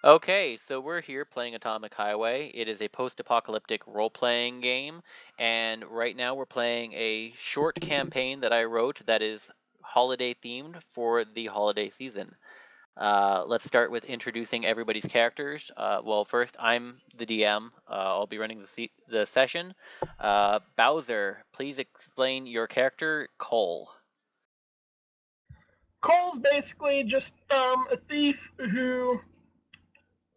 Okay, so we're here playing Atomic Highway. It is a post-apocalyptic role-playing game, and right now we're playing a short campaign that I wrote that is holiday-themed for the holiday season. Let's start with introducing everybody's characters. Well, first, I'm the DM. I'll be running the session. Bowser, please explain your character, Cole. Cole's basically just a thief who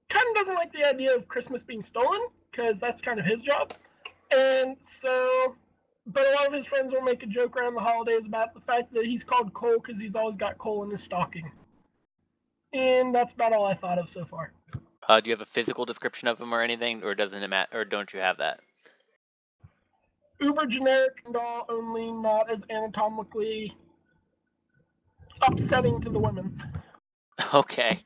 kind of doesn't like the idea of Christmas being stolen, because that's kind of his job. And so, but a lot of his friends will make a joke around the holidays about the fact that he's called Cole because he's always got coal in his stocking. And that's about all I thought of so far. Do you have a physical description of him or anything, or doesn't it matter, or don't you have that? Uber generic and all, only not as anatomically upsetting to the women. Okay.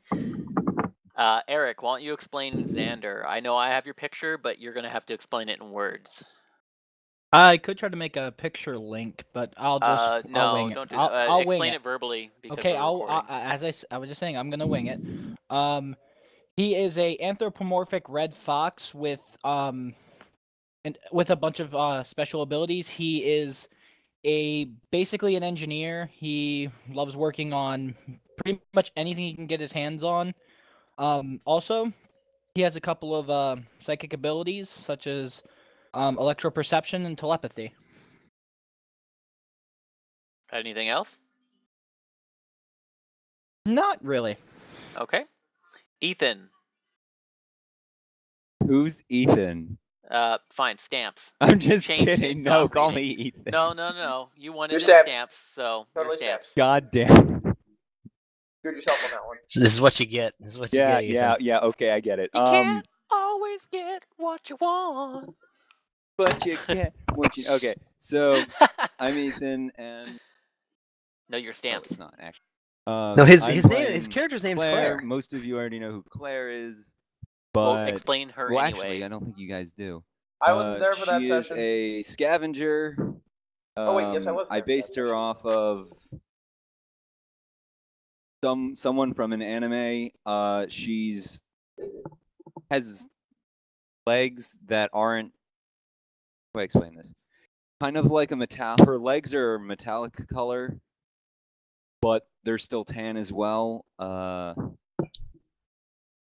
Eric, why don't you explain Xander? I know I have your picture, but you're gonna have to explain it in words. I could try to make a picture link, but I'll just no, I'll wing it. don't do I'll wing explain it. it verbally because Okay, we're recording. I was just saying I'm gonna wing it. He is a anthropomorphic red fox with and with a bunch of special abilities. He is basically an engineer. He loves working on pretty much anything he can get his hands on. Also, he has a couple of psychic abilities such as electroperception and telepathy. Anything else? Not really. Okay. Ethan. Who's Ethan? Fine, stamps. I'm just Changed kidding. it, No, so call I'm me reading. Ethan. No. You wanted Your stamps, so Totally your stamps. God damn. Screwed yourself on that one. So this is what you get. This is what you get. Ethan. Yeah. Okay, I get it. You can't always get what you want. But you get what you. Okay, so I'm Ethan, and No, your stamps. it's not actually. No, his I'm name, playing his character's name's Claire. Most of you already know who Claire is, Well, but explain her well, anyway. actually, I don't think you guys do. I wasn't there for that she session. She is a scavenger. Oh, wait, yes, I was I there for based that her session. off of someone from an anime. She's has legs that aren't. How do I explain this? Kind of like a metal. Her legs are metallic color, but they're still tan as well. Go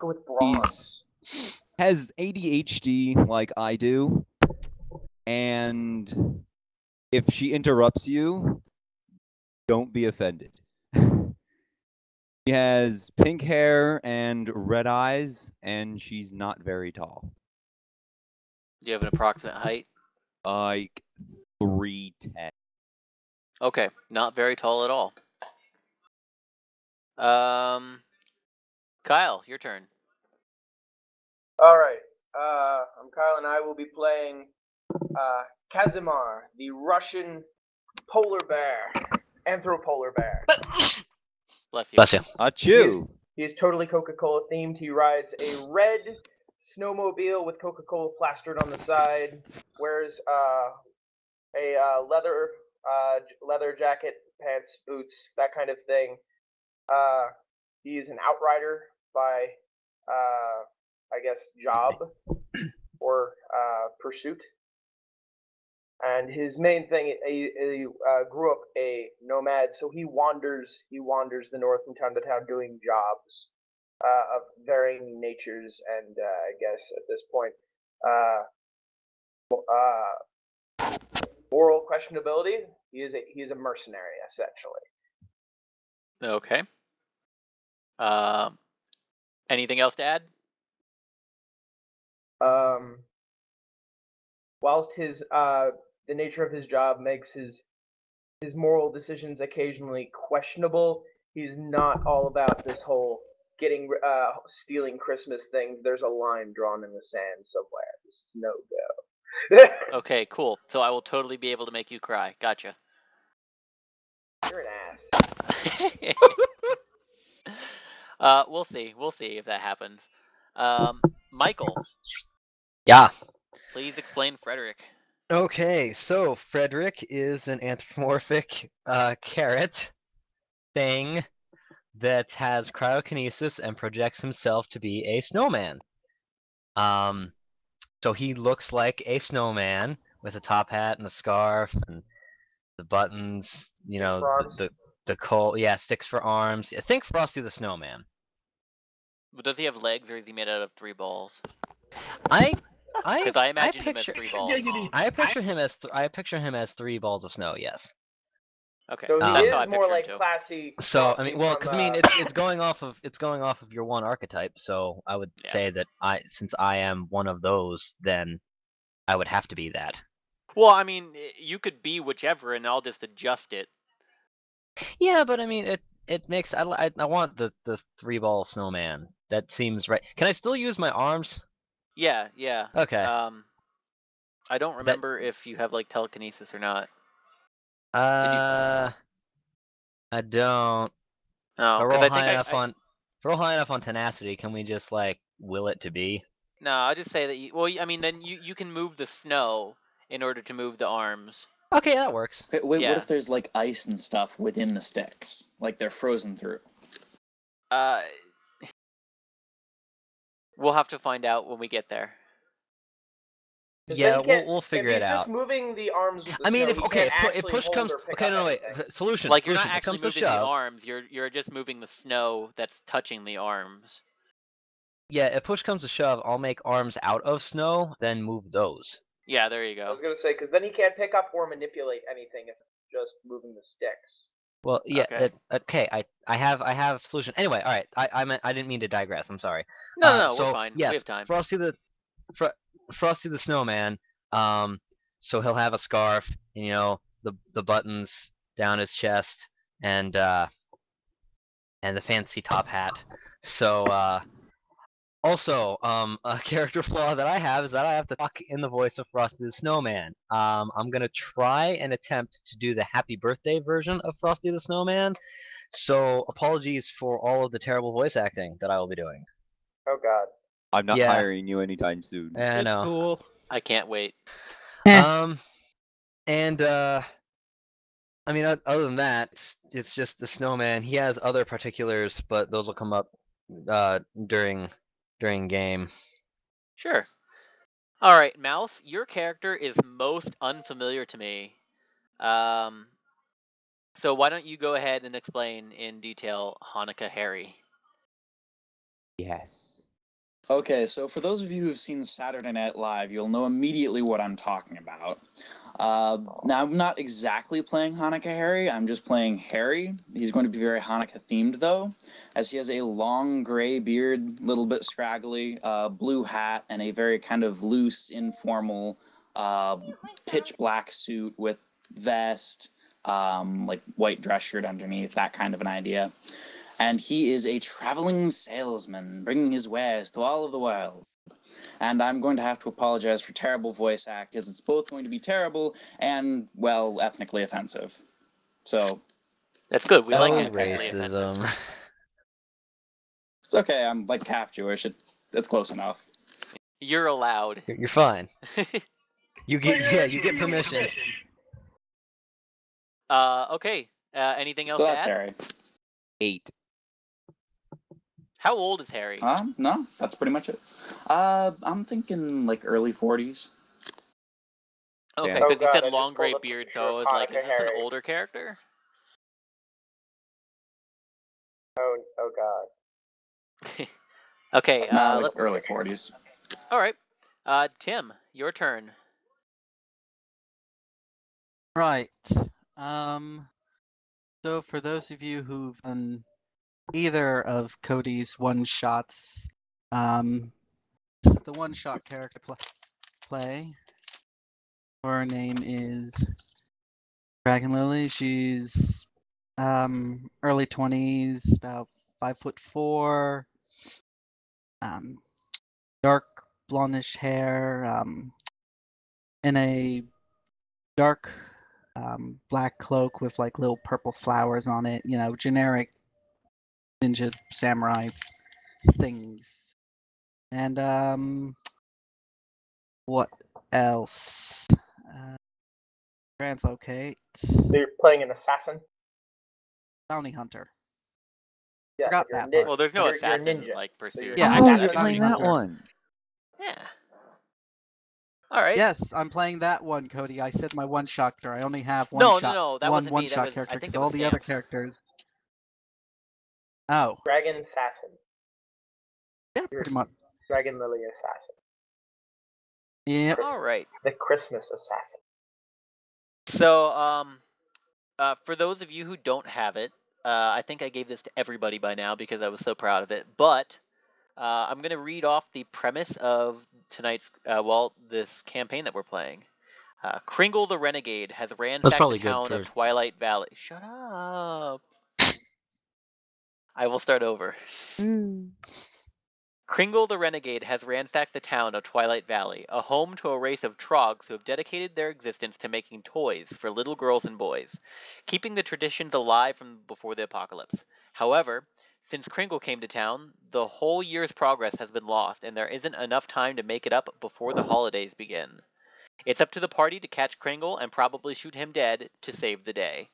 with bronze. Has ADHD like I do, and if she interrupts you, don't be offended. She has pink hair and red eyes, and she's not very tall. Do you have an approximate height? Like 3'10". Okay, not very tall at all. Kyle, your turn. All right. I'm Kyle, and I will be playing Kazimar, the Russian polar bear, anthropolar bear. Bless you. Bless you. Achoo! He is totally Coca-Cola themed. He rides a red snowmobile with Coca-Cola plastered on the side. Wears a leather jacket, pants, boots, that kind of thing. He is an outrider by I guess job or pursuit. And his main thing, he grew up a nomad, so he wanders the north from town to town doing jobs of varying natures, and I guess at this point, moral questionability. He is a mercenary essentially. Okay. Anything else to add? Whilst his the nature of his job makes his moral decisions occasionally questionable, he's not all about this whole stealing Christmas things. There's a line drawn in the sand somewhere. This is no go. Okay, cool. So I will totally be able to make you cry. Gotcha. You're an ass. We'll see. We'll see if that happens. Michael. Yeah. Please explain Frederick. Okay, so Frederick is an anthropomorphic carrot thing that has cryokinesis and projects himself to be a snowman. So he looks like a snowman with a top hat and a scarf and the buttons, you know, for arms. the coal, yeah, sticks for arms. I think Frosty the Snowman. Does he have legs, or is he made out of 3 balls? Because I imagine him as picture, 3 balls. Giggity. I picture him as 3 balls of snow. Yes. Okay, So he that's how I is more picture like him too. classy. So I mean, well, from, because I mean, it's going off of your one archetype. So I would Yeah. say that since I am one of those, then I would have to be that. Well, I mean, you could be whichever, and I'll just adjust it. Yeah, but I mean, it makes I want the 3-ball snowman. That seems right. Can I still use my arms? Yeah, yeah. Okay. I don't remember if you have like telekinesis or not. I don't. No, If I because roll I high think enough on, if I roll high enough on tenacity, can we just like will it to be? No, I'll just say that. I mean, then you can move the snow in order to move the arms. Okay, that works. Wait, what Yeah. if there's like ice and stuff within the sticks? Like they're frozen through? We'll have to find out when we get there. Yeah, we'll figure it If he's out. just moving the arms with the I mean, snow, if push comes, okay, no, wait, solution. Like, you're not solution. actually If it comes moving to the shove, arms. You're just moving the snow that's touching the arms. yeah, if push comes to shove, I'll make arms out of snow, then move those. Yeah, there you I go. was gonna say, because then he can't pick up or manipulate anything if it's just moving the sticks. Well, yeah, Okay. I have solution. Anyway, all right. I didn't mean to digress. I'm sorry. No, So, we're fine. Yes, We have time. Frosty the Snowman. So he'll have a scarf, you know, the buttons down his chest, and the fancy top hat. So also, a character flaw that I have is that I have to talk in the voice of Frosty the Snowman. I'm gonna try and attempt to do the Happy Birthday version of Frosty the Snowman. So apologies for all of the terrible voice acting that I will be doing. Oh God. I'm not Yeah. hiring you anytime soon. I It's know. cool. I can't wait. And I mean, other than that, it's just the snowman. He has other particulars, but those will come up during game. Sure. All right, Mouse, your character is most unfamiliar to me. So why don't you go ahead and explain in detail Hanukkah Harry? Yes. Okay, so for those of you who've seen Saturday Night Live, you'll know immediately what I'm talking about. Now, I'm not exactly playing Hanukkah Harry, I'm just playing Harry. He's going to be very Hanukkah themed, though, as he has a long gray beard, little bit scraggly, blue hat, and a very kind of loose, informal, pitch black suit with vest, like white dress shirt underneath, that kind of an idea. And he is a traveling salesman, bringing his wares to all of the world. And I'm going to have to apologize for terrible voice act, because it's both going to be terrible and, well, ethnically offensive. So... That's good. We like Oh, it. racism. It's okay, I'm like half Jewish. It's close enough. You're allowed. You're fine. You get permission. Okay. Anything else So to that's add? Harry. 8. How old is Harry? No, that's pretty much it. I'm thinking like early 40s. Okay, Yeah. because Oh, you God, I said just long gray pulled up a beard, picture so I of was like, is Hanukkah this an Harry. older character? Oh God. Okay, No, like let's... early 40s. All right. Tim, your turn. Right. So for those of you who've done either of Cody's one-shots, this is the one-shot character play. Her name is Dragon Lily. She's early 20s, about 5'4", dark blondish hair, in a dark black cloak with like little purple flowers on it, you know, generic ninja samurai things. And what else? Translocate. So you're playing an assassin? Bounty hunter. Yeah, Forgot you're that a part. Well, there's no you're a assassin ninja. like So pursuit. you're Yeah, Oh, actually you're that'd playing be that cool. one. Yeah. All right. Yes, I'm playing that one, Cody. I said my one-shot character. I only have No, that one wasn't me. That one-shot was character I think because it all was the other Stamp. characters. Oh, Dragon Assassin. yeah, You're pretty much. Dragon Lily Assassin. Yep. All right. The Christmas Assassin. So, for those of you who don't have it, I think I gave this to everybody by now because I was so proud of it. But I'm gonna read off the premise of tonight's this campaign that we're playing. Kringle the Renegade has ransacked probably the good town for- of Twilight Valley. Shut up. I will start over. Kringle the Renegade has ransacked the town of Twilight Valley, a home to a race of trogs who have dedicated their existence to making toys for little girls and boys, keeping the traditions alive from before the apocalypse. However, since Kringle came to town, the whole year's progress has been lost, and there isn't enough time to make it up before the holidays begin. It's up to the party to catch Kringle and probably shoot him dead to save the day.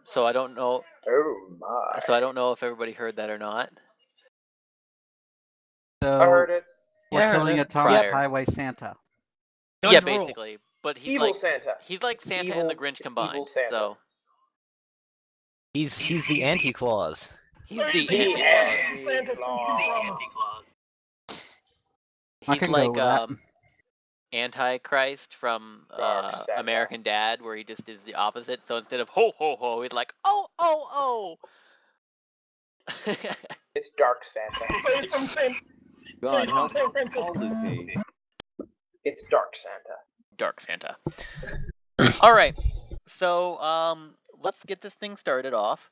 So I don't know. Oh my. So I don't know if everybody heard that or not. So I heard it. we're Yeah, I heard killing it. Atomic Prior. Highway Santa. Yeah, Judge Rule. basically. But he's Evil like Santa. Santa and the Grinch combined. Evil Santa. So He's the anti-claus. he's the The anti-claus. Anti-Claus. I He's can go like with that. Antichrist from Dark Santa. American Dad, where he just is the opposite. So instead of ho ho ho, he's like oh oh oh. It's Dark Santa. So he's from San, God, how San Francisco. old is he? It's Dark Santa. Dark Santa. All right, so let's get this thing started off.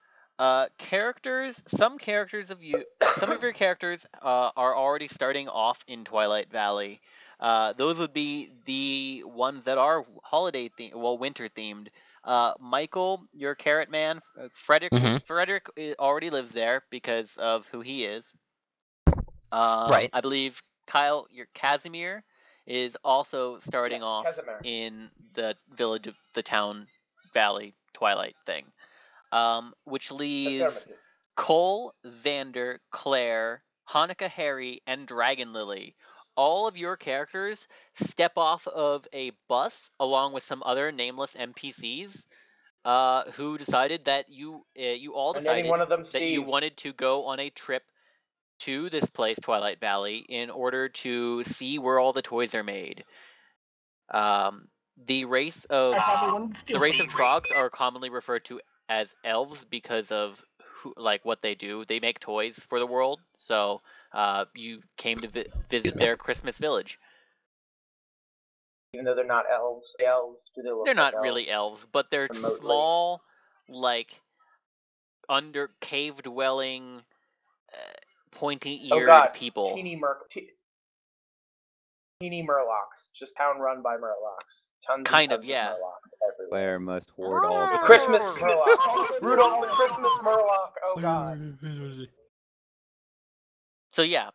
Characters. Some of your characters are already starting off in Twilight Valley. Those would be the ones that are holiday themed, winter themed. Michael, your carrot man, Frederick. Mhm. Frederick already lives there because of who he is. Right. I believe Kyle, your Casimir, is also starting Yes, off Casimir. in the village of the town valley Twilight thing. Which leaves Affirmative. Cole, Xander, Claire, Hanukkah Harry, and Dragon Lily. All of your characters step off of a bus along with some other nameless NPCs who decided that you all I'm naming decided one of them that you Steve. wanted to go on a trip to this place, Twilight Valley, in order to see where all the toys are made. The race of I probably wanted to steal something. trogs are commonly referred to as elves because of what they do. They make toys for the world. So you came to visit their Christmas village. Even though they're not elves. Elves, do they look They're like not really elves, but they're remotely? small, under cave dwelling, pointy-eared Oh god, people. Teeny Murlocs. Just town run by Murlocs. Tons and Kind of, tons yeah. Murlocs everywhere. Claire must hoard all The the Christmas Murloc. Rudolph the Christmas Murloc. Oh god. So yeah,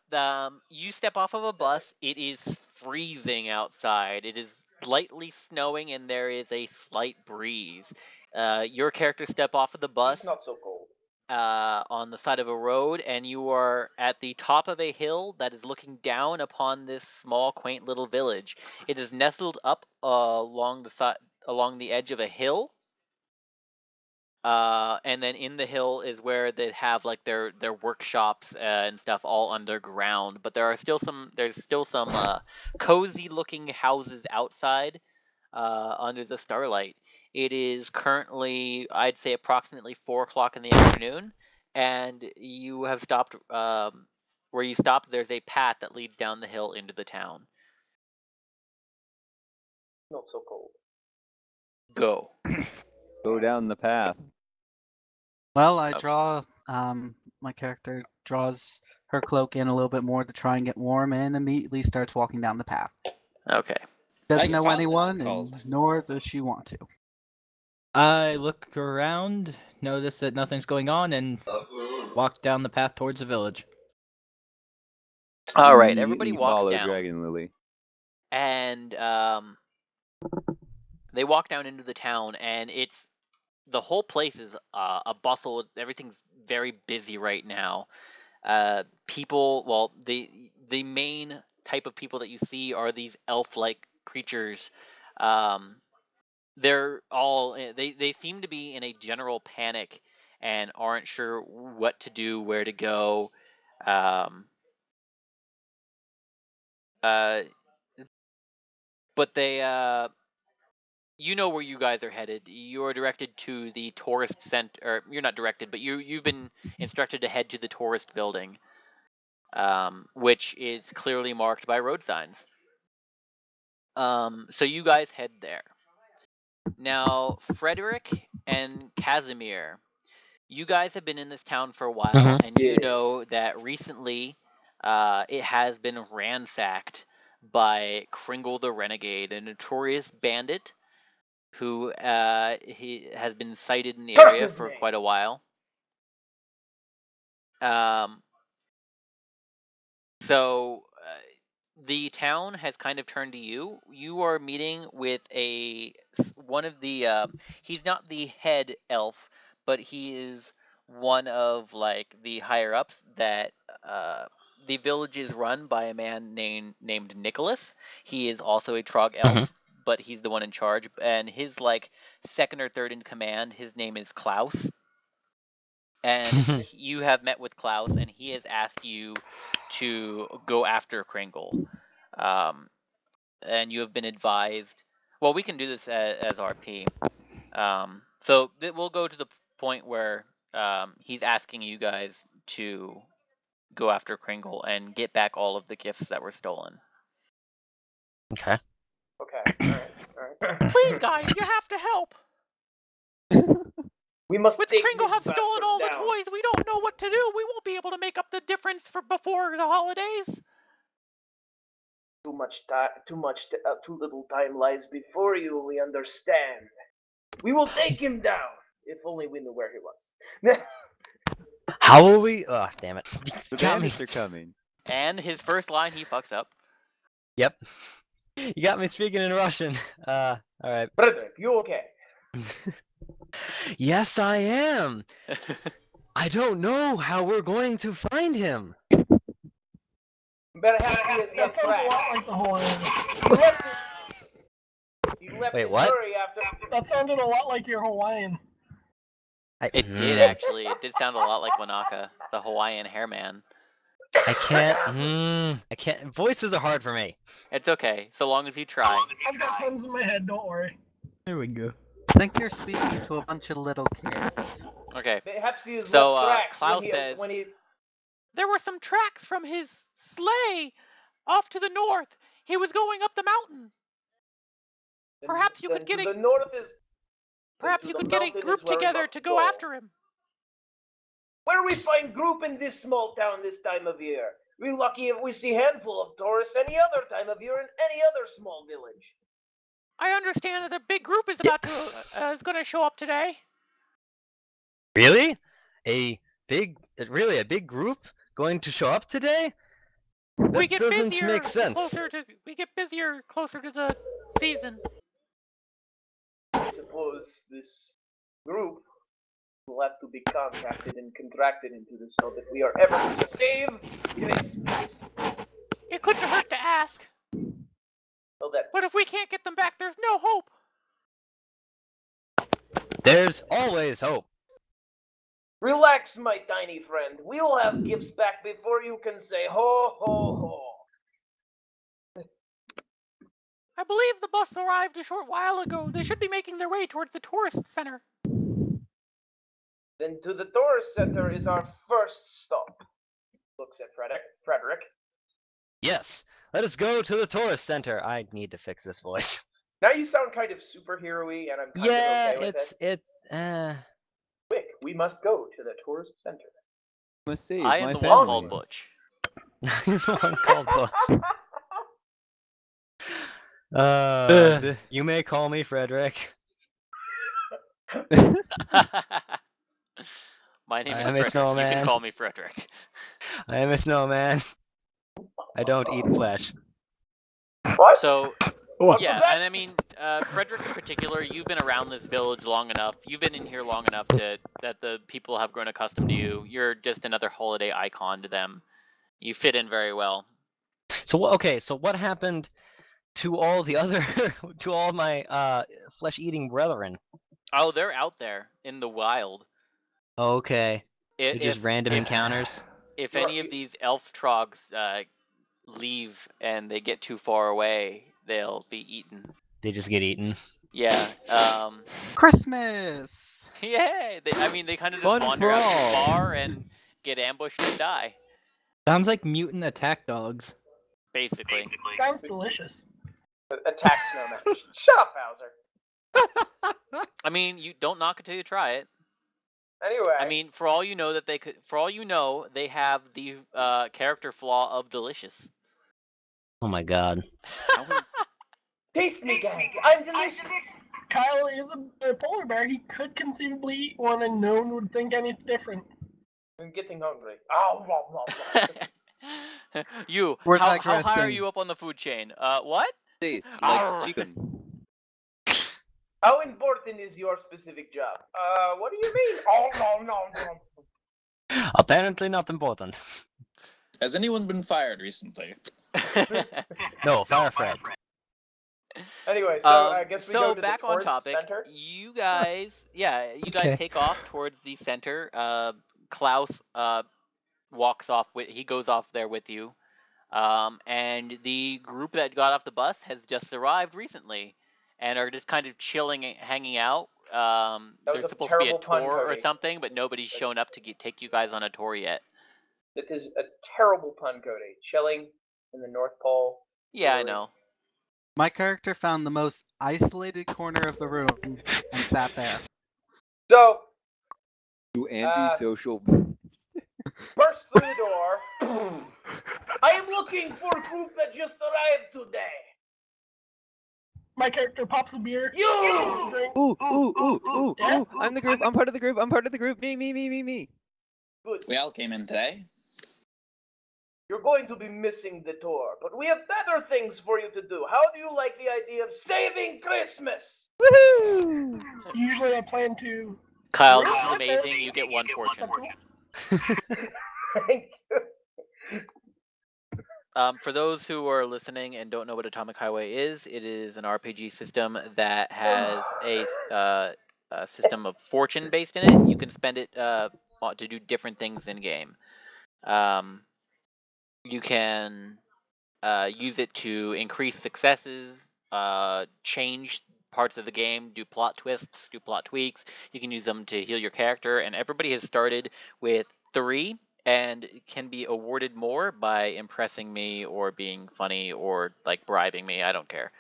you step off of a bus. It is freezing outside. It is lightly snowing, and there is a slight breeze. Your characters step off of the bus It's not so cold. on the side of a road, and you are at the top of a hill that is looking down upon this small, quaint little village. It is nestled up along the edge of a hill. And then in the hill is where they have their workshops and stuff all underground. But there's still some cozy looking houses outside under the starlight. It is currently, I'd say, approximately 4 o'clock in the afternoon, and you have stopped. Where you stopped, there's a path that leads down the hill into the town. Not so cold. Go. Go down the path. Well, I Okay. draw. My character draws her cloak in a little bit more to try and get warm, and immediately starts walking down the path. Okay. Doesn't Like know Father's anyone, cold. and nor does she want to. I look around, notice that nothing's going on, and walk down the path towards the village. All right. You Everybody walks follow down. Dragon Lily. And they walk down into the town, and it's the whole place is a bustle. Everything's very busy right now. People, well, the main type of people that you see are these elf-like creatures. They're all they seem to be in a general panic and aren't sure what to do, where to go. But they you know where you guys are headed. You're directed to the tourist center, or you're not directed, but you've been instructed to head to the tourist building, which is clearly marked by road signs. So you guys head there. Now, Frederick and Casimir, you guys have been in this town for a while, Mhm. and you Yes. know that recently it has been ransacked by Kringle the Renegade, a notorious bandit who he has been sighted in the Curse area his for name. quite a while. So the town has kind of turned to you. You are meeting with one of the. He's not the head elf, but he is one of like the higher ups. That the village is run by a man named Nicholas. He is also a Trog elf, but he's the one in charge. And his like second or third in command, his name is Klaus. And you have met with Klaus, and he has asked you to go after Kringle. And you have been advised. Well, we can do this as RP. So we'll go to the point where he's asking you guys to go after Kringle and get back all of the gifts that were stolen. Okay. Okay. All right. Please, guys, you have to help. We must With take Kringle this have stolen bastard all the down. toys, we don't know what to do. We won't be able to make up the difference for before the holidays. Too little time lies before you. We understand. We will take him down. If only we knew where he was. How will we? Oh, damn it! The Got me. bandits are coming. And his first line, he fucks up. Yep. You got me speaking in Russian. All right. Frederick, you okay? Yes, I am. I don't know how we're going to find him. Better have he has That left sounds a lot track. like the Hawaiian. He left Wait, his what? hurry after. That sounded a lot like your Hawaiian. It did actually. It did sound a lot like Wanaka, the Hawaiian hairman. I can't. I can't. Voices are hard for me. It's okay, so long as you try. I've got tons in my head, don't worry. There we go. I think you're speaking to a bunch of little kids. Okay. Perhaps he has So, left tracks Klaus when he, says- when he. There were some tracks from his sleigh off to the north. He was going up the mountain. Perhaps you could get to a- the north is. Perhaps to you the could get a mountain is group where we together must to go after him. Where we find group in this small town this time of year? We're lucky if we see handful of tourists any other time of year in any other small village. I understand that a big group is about to is going to show up today. Really? Really a big group going to show up today? That We get doesn't busier make sense. closer to the season. I suppose this group will have to be contacted and contracted into this so that we are ever to save this. It couldn't hurt to ask. So that But if we can't get them back, there's no hope. There's always hope. relax, my tiny friend. We'll have gifts back before you can say ho ho ho. I believe the bus arrived a short while ago. They should be making their way towards the tourist center. Then to the tourist center is our first stop. Looks at Frederick. Yes. Let us go to the tourist center. I need to fix this voice. Now you sound kind of superhero-y, and I'm kind Yeah, of okay with it. Quick, we must go to the tourist center. Must save I am my the family. one called Butch. the one called Butch. You may call me Frederick. My name I is am a Frederick. You snowman. can call me Frederick. I am a snowman. I don't eat flesh. What? So Yeah, and I mean, Frederick in particular, you've been around this village long enough. You've been in here long enough that the people have grown accustomed to you. You're just another holiday icon to them. You fit in very well. So okay, so what happened to all the other, to all my flesh-eating brethren? Oh, they're out there in the wild. Okay, they're just random if, encounters. If any of these elf trogs leave and they get too far away, they'll be eaten. They just get eaten. Yeah. Christmas. Yeah. They kind of just Fun wander for out too all. far and get ambushed and die. Sounds like mutant attack dogs. Basically. Sounds delicious. Attack snowman. Shut up, Bowser. I mean, you don't knock it till you try it. Anyway. I mean, for all you know, they have the character flaw of delicious. Oh my god. Taste me, guys. I'm delicious. Kyle is a polar bear. He could conceivably eat one, and no one would think anything different. I'm getting hungry. Oh, blah, blah, blah. How high are you up on the food chain? What? Like chicken. How important is your specific job? What do you mean? Oh, no. Apparently not important. Has anyone been fired recently? No, fire Fred. Anyway, so I guess we go to back the on topic. center. You guys take off towards the center. Klaus he goes off there with you. And the group that got off the bus has just arrived recently and are just kind of chilling, hanging out. There's supposed to be a tour or something, but nobody's shown up to take you guys on a tour yet. That is a terrible pun, Cody. Chilling in the North Pole. Yeah, I know. My character found the most isolated corner of the room and sat there. So, You antisocial. burst through the door. I am looking for a group that just arrived today. My character pops a beer. You! Drink. Ooh. I'm the group. I'm part of the group. Me. Good. We all came in today. You're going to be missing the tour, but we have better things for you to do. How do you like the idea of saving Christmas? Woohoo! Usually I plan to... Kyle, this is amazing. You get one fortune. Thank you. For those who are listening and don't know what Atomic Highway is, it is an RPG system that has a system of fortune based in it. You can spend it to do different things in game. You can use it to increase successes, change parts of the game, do plot twists, do plot tweaks. You can use them to heal your character, and everybody has started with 3 and can be awarded more by impressing me or being funny or like bribing me. I don't care.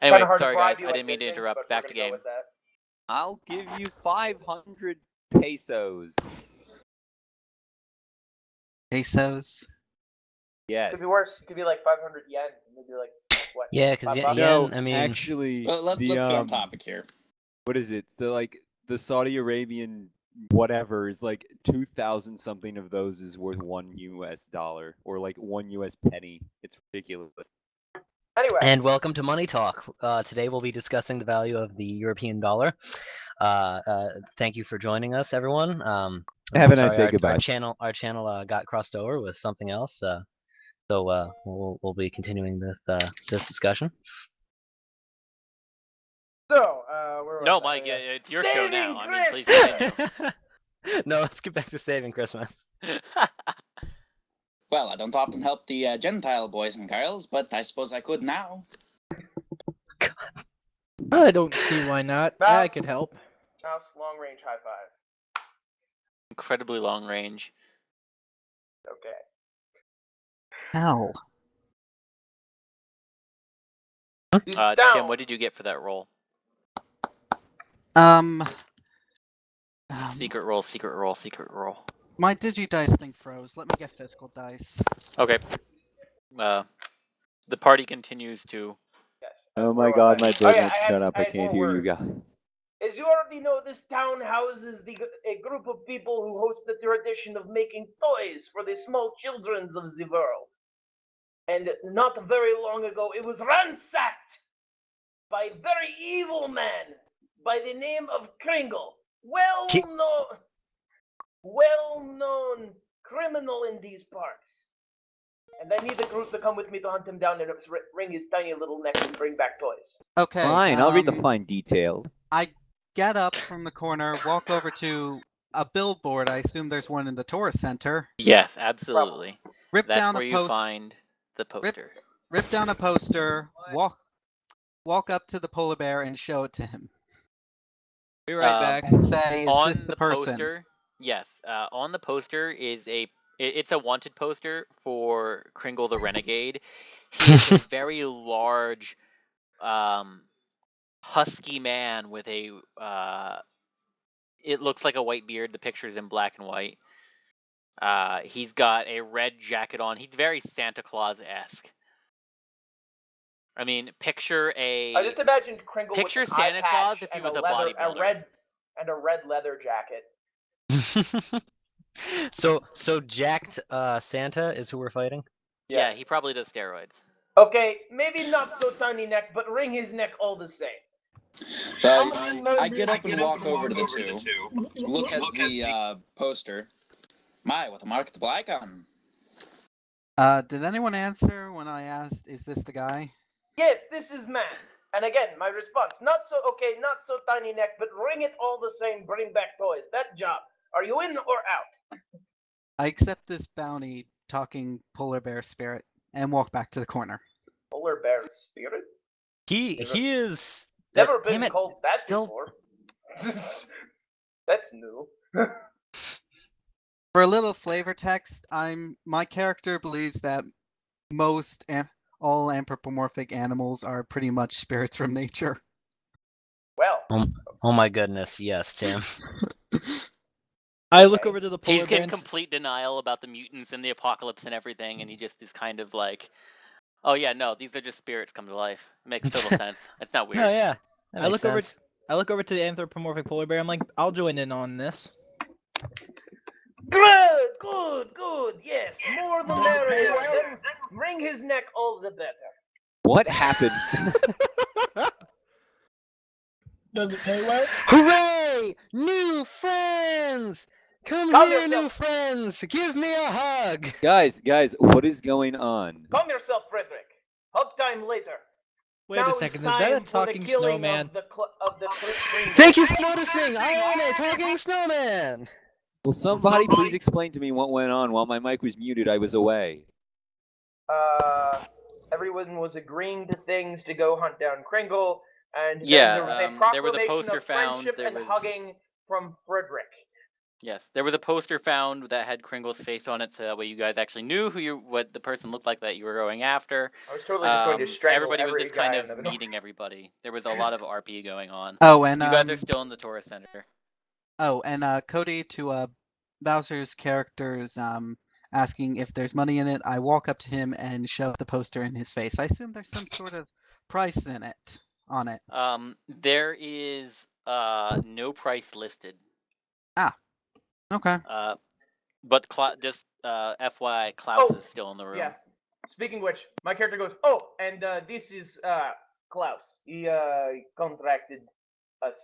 Anyway, sorry guys, I didn't mean to interrupt. Back to game. I'll give you 500 pesos. Pesos. Yes. Could be worse. Could be like 500 yen. Maybe like what? Yeah, because yen, No, I mean... actually, Well, let's get on topic here. What is it? So like the Saudi Arabian whatever is like 2,000 something of those is worth $1 US or like 1 US penny. It's ridiculous. Anyway. And welcome to Money Talk. Today we'll be discussing the value of the European dollar. Thank you for joining us, everyone. Have a nice day. Goodbye. Our channel got crossed over with something else, so we'll be continuing this discussion. So, where No, was I? Mike, it's your show now. I mean, please continue. No, let's get back to saving Christmas. Well, I don't often help the Gentile boys and girls, but I suppose I could now. I don't see why not. Mouse. I could help. Mouse, long range high five. Incredibly long range. Okay. Hell. He's Tim, down. what did you get for that roll? Secret roll. My digidice thing froze. Let me get physical dice. Okay. The party continues to... Yes. Oh my Where god, was my I? business. I Shut up, I had can't more hear you words. guys. As you already know, this town houses a group of people who host the tradition of making toys for the small children of the world. And not very long ago, it was ransacked by a very evil man by the name of Kringle. Well-known criminal in these parts. And I need the group to come with me to hunt him down and wring his tiny little neck and bring back toys. Okay. Fine, I'll read the fine details. I get up from the corner, walk over to a billboard. I assume there's one in the tourist center. Yes, absolutely. Rip That's down where a you post. find the poster. Rip down a poster. Walk up to the polar bear and show it to him. Be right back. Say, is On this the person? poster, yes. On the poster is it's a wanted poster for Kringle the Renegade. He is a very large, husky man with a. It looks like a white beard. The picture is in black and white. He's got a red jacket on. He's very Santa Claus-esque. I mean, picture a. I just imagined Kringle Picture with an Santa eye patch Claus if he and was a leather, bodybuilder. a red leather jacket. So jacked Santa is who we're fighting? Yeah, he probably does steroids. Okay, maybe not so tiny neck, but wring his neck all the same. So I get up and walk over to the two. Look at the poster. My, what a marketable icon. Did anyone answer when I asked, is this the guy? Yes, this is man. And again, my response, not so tiny neck, but ring it all the same, bring back toys. That job. Are you in or out? I accept this bounty, talking polar bear spirit, and walk back to the corner. Polar bear spirit? He is Never damn been it, called that still- before. That's new. For a little flavor text, my character believes that all anthropomorphic animals are pretty much spirits from nature. Well, Oh my goodness, yes, Tim. I look over to the polar He's bear in and complete denial about the mutants and the apocalypse and everything, and he just is kind of like, "Oh yeah, no, these are just spirits come to life." Makes total sense. It's not weird. Oh yeah. that I makes look over. sense. I look over to the anthropomorphic polar bear. I'm like, I'll join in on this. Good. Yes, more the merrier. Then wring his neck all the better. What happened? Does it pay well? Hooray! New friends! Come Calm here, yourself. new friends! Give me a hug! Guys, what is going on? Calm yourself, Frederick. Hug time later. Wait Now a it's second. Is that a time for the talking killing snowman? Of the Kringle. Thank you for noticing! I am a talking snowman! Will somebody please explain to me what went on while my mic was muted? I was away. Everyone was agreeing to things to go hunt down Kringle, and then Yeah, there was a there was a proclamation poster of found, friendship there and was- hugging from Frederick. Yes, there was a poster found that had Kringle's face on it, so that way you guys actually knew what the person looked like that you were going after. I was totally just going to strangle Everybody was every just kind guy of in the meeting everybody. There was a lot of RP going on. Oh, and You guys are still in the tourist center. Cody to Bowser's character's asking if there's money in it. I walk up to him and shove the poster in his face. I assume there's some sort of price on it. There is no price listed. Okay. But just FYI, Klaus is still in the room. Yeah. Speaking of which, my character goes, "Oh, and this is Klaus. He contracted us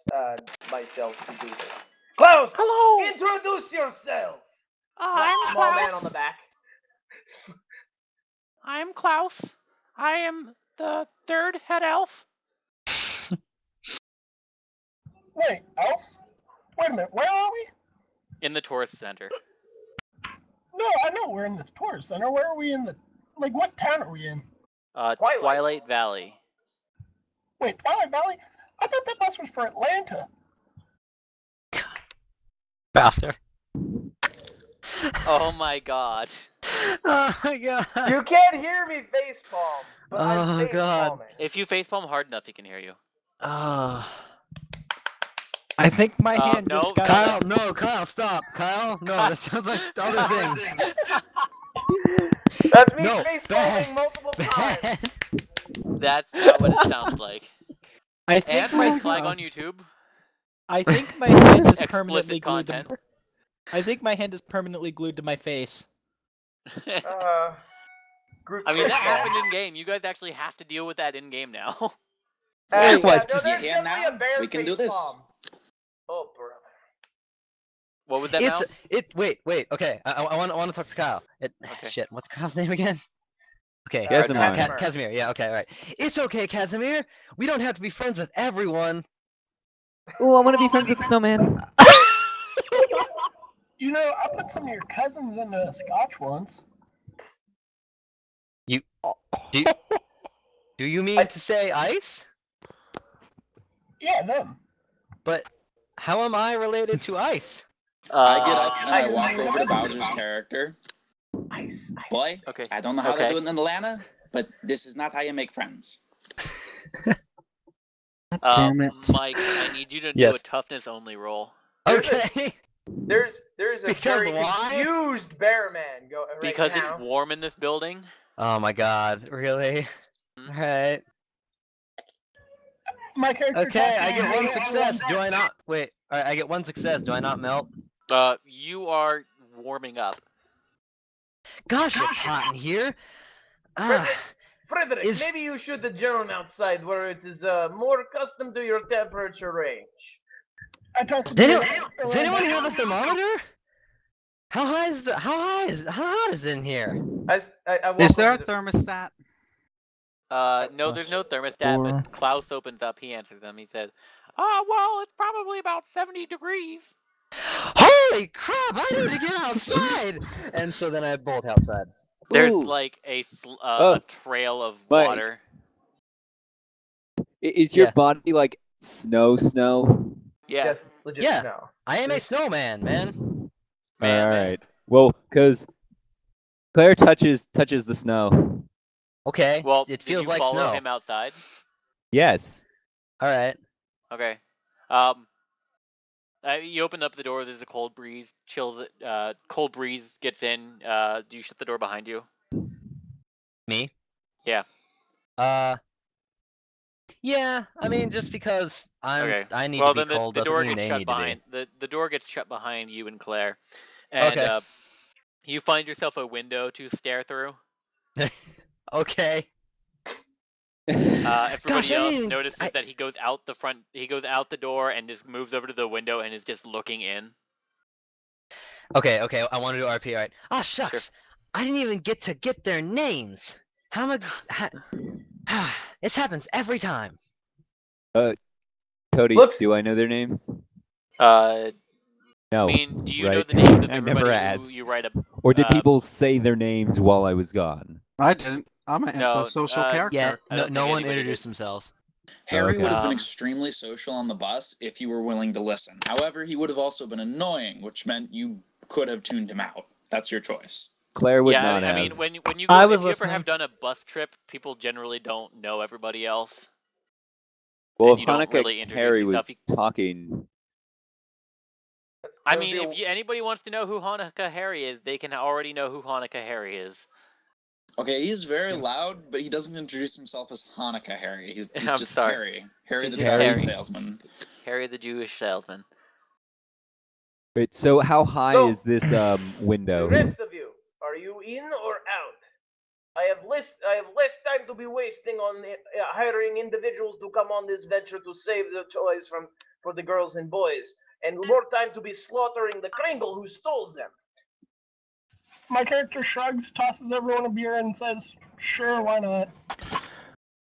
myself to do this. Klaus, Hello. introduce yourself." I'm Small Klaus. man on the back. I'm Klaus. I am the third head elf. Wait, elf? Wait a minute, where are we? In the tourist center. No, I know we're in this tourist center. Where are we in the... Like, what town are we in? Twilight Valley. Wait, Twilight Valley? I thought that bus was for Atlanta. Bowser. Oh my god. Oh my god. You can't hear me facepalm, but I'm Oh, God. facepalming. If you facepalm hard enough, he can hear you. Oh. I think my hand no, just got. Kyle, no, Kyle, stop. Kyle, no, that sounds like other things. That's me No, facepalming bad. multiple times. Bad. That's not what it sounds like. I think And my red flag on YouTube. I think my hand is Explicit permanently glued content. to. I think my hand is permanently glued to my face. I mean, that happened in game. You guys actually have to deal with that in game now. Yeah, What? no, there's Yeah, definitely now a bear we can do face this. palm. Oh, brother. What was that, Mouse? Wait. Okay, I want to talk to Kyle. Okay. Shit. What's Kyle's name again? Okay. Casimir. Casimir. Yeah. Okay. All right. It's okay, Casimir. We don't have to be friends with everyone. Oh, I want to be friends with the snowman. You know, I put some of your cousins into a scotch once. Do you mean to say ice? Yeah, them. But how am I related to ice? I get up and I ice. walk over to Bowser's character. Ice. Boy, Okay. I don't know how Okay. they do it in Atlanta, but this is not how you make friends. Damn it. Mike, I need you to do Yes. a toughness only roll. Okay. There's a Because very why? confused bear man right Because now. it's warm in this building. Oh my God. Really? Mhm. All right. My character. Okay. I talks get one about- success. Do I not? Wait. All right. I get one success. Do I not melt? You are warming up. Gosh, it's hot in here. Ah. Frederick, Is- maybe you should adjourn outside where it is more accustomed to your temperature range. I tossed Does the anyone have a thermometer? How hot is it in here? I Is there a welcome you to- thermostat? No, there's no thermostat, but Klaus opens up. He answers them. He says, well, it's probably about 70 degrees. Holy crap! I need to get outside. And so then I bolt outside. There's Ooh. like a Oh. trail of Mike. water. Is your Yeah. body like snow? Yeah. Yes, it's legit Yeah. snow. I am a snowman, man. Man, All man. right. Well, because Claire touches the snow. Okay. Well, it did feels you like follow snow. him outside? Yes. All right. Okay. You open up the door. There's a cold breeze. Cold breeze gets in. Do you shut the door behind you? Me? Yeah. Yeah. I mean, just because Okay. I need Well, to be then cold the doesn't door mean gets they shut need behind the door gets shut behind you and Claire, and Okay. you find yourself a window to stare through. to be. Okay. Everybody Gosh, I else didn't- notices that he goes out the front. He goes out the door and just moves over to the window and is just looking in. Okay. I want to do RP. All right. Ah, shucks. I didn't even get to get their names. How much? This happens every time. Cody, Looks- do I know their names? I No. mean, do you right? know the names of I everybody never who asked. you write up? Or did uh, people say their names while I was gone? I didn't. I'm an No, antisocial character. Yeah. I No don't no think one anybody introduced did. themselves. Harry Okay. would have been Um, extremely social on the bus if you were willing to listen. However, he would have also been annoying, which meant you could have tuned him out. That's your choice. Claire would Yeah, not I have. mean, when you I go, was if you ever listening. have done a bus trip, people generally don't know everybody else. well, and if you don't Hanukkah really introduce Harry was yourself, talking, I That would mean, be a- if anybody wants to know who Hanukkah Harry is, they can already know who Hanukkah Harry is. Okay, he's very loud, but he doesn't introduce himself as Hanukkah Harry. He's I'm just sorry. Harry. Harry He's the just Jewish Harry. salesman. Harry the Jewish salesman. Wait, so how high So- is this The window? rest of you, are you in or out? I have less time to be wasting on hiring individuals to come on this venture to save the toys for the girls and boys, and more time to be slaughtering the Kringle who stole them. My character shrugs, tosses everyone a beer, and says, "Sure, why not?"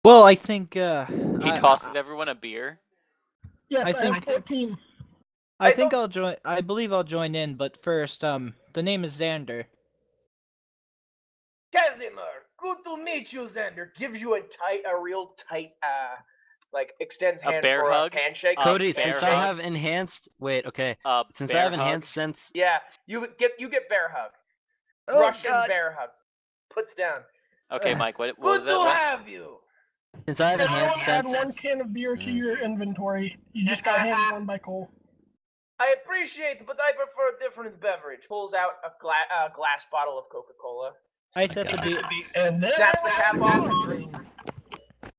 Well, I think He I- tosses everyone a beer. Yes, I I think- have 14. I I think don't- I'll join. I believe I'll join in, but first, the name is Xander. Casimir, good to meet you, Xander. Gives you a real tight, like extends A hands bear for hug? a handshake. Cody, bear since hug. I have enhanced. Wait. Okay. Since I Bear have hug. enhanced sense. Yeah, you get bear hug. Oh, Russian God. bear hug. Puts down. Okay, Mike. What Good was that? to What? have you. Since I have Everyone enhanced add sense. one can of beer to your inventory. You just got handed one by Cole. I appreciate, but I prefer a different beverage. Pulls out a glass bottle of Coca-Cola. I set the beer. And then Snaps the cap off.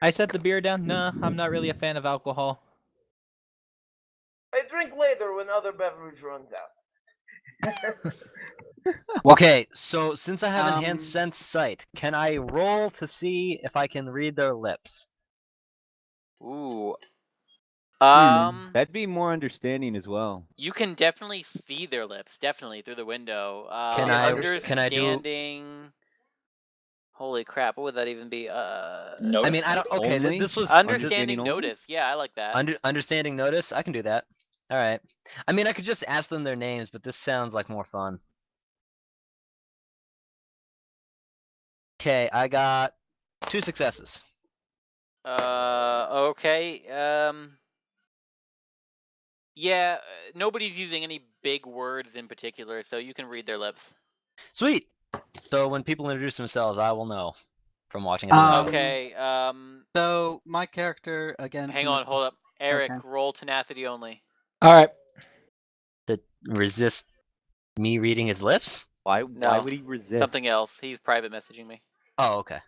I set the beer down. No, I'm not really a fan of alcohol. I drink later when other beverage runs out. Okay, so since I have enhanced Um, sense sight, can I roll to see if I can read their lips? Ooh. That'd be more understanding as well. You can definitely see their lips, definitely through the window. Can Yeah, I do? Understanding. Holy crap! What would that even be? I Notice mean, I don't. maybe? Okay, Only? this was Understanding only? notice. Yeah, I like that. understanding notice. I can do that. All right. I mean, I could just ask them their names, but this sounds like more fun. Okay, I got 2 successes. Okay. Yeah, nobody's using any big words in particular, so you can read their lips. Sweet. So when people introduce themselves, I will know from watching at the window. Okay. So my character again. Hang from on, hold up. Eric, Okay. roll tenacity only. All right. To resist me reading his lips? Why No, would he resist? Something else. He's private messaging me. Oh, okay.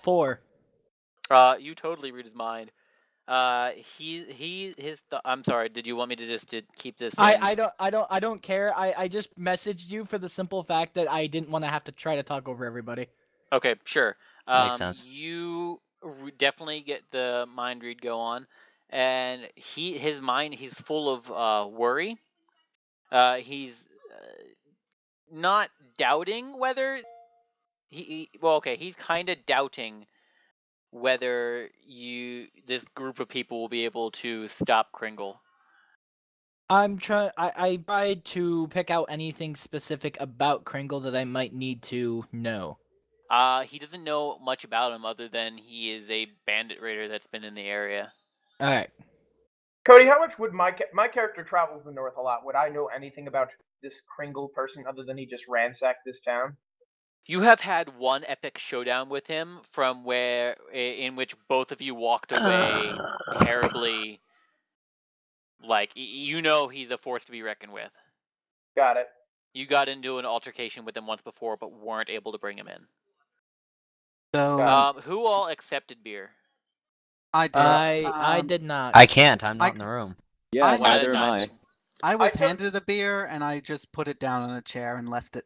4. You totally read his mind. I'm sorry. Did you want me to just to keep this? I don't care. I just messaged you for the simple fact that I didn't want to have to try to talk over everybody. Okay, sure. Makes sense. You definitely get the mind read go on, and his mind, he's full of worry. He's not doubting whether he's kind of doubting whether this group of people will be able to stop Kringle. I tried to pick out anything specific about Kringle that I might need to know. He doesn't know much about him other than he is a bandit raider that's been in the area. All right. Cody, how much would my character travels the north a lot? Would I know anything about this Kringle person other than he just ransacked this town? You have had one epic showdown with him in which both of you walked away terribly. Like, you know he's a force to be reckoned with. Got it. You got into an altercation with him once before, but weren't able to bring him in. So Who all accepted beer? I did. I did not. I can't. I'm not in the room. Yeah, One at a neither am time. I. I was took- handed a beer and I just put it down on a chair and left it.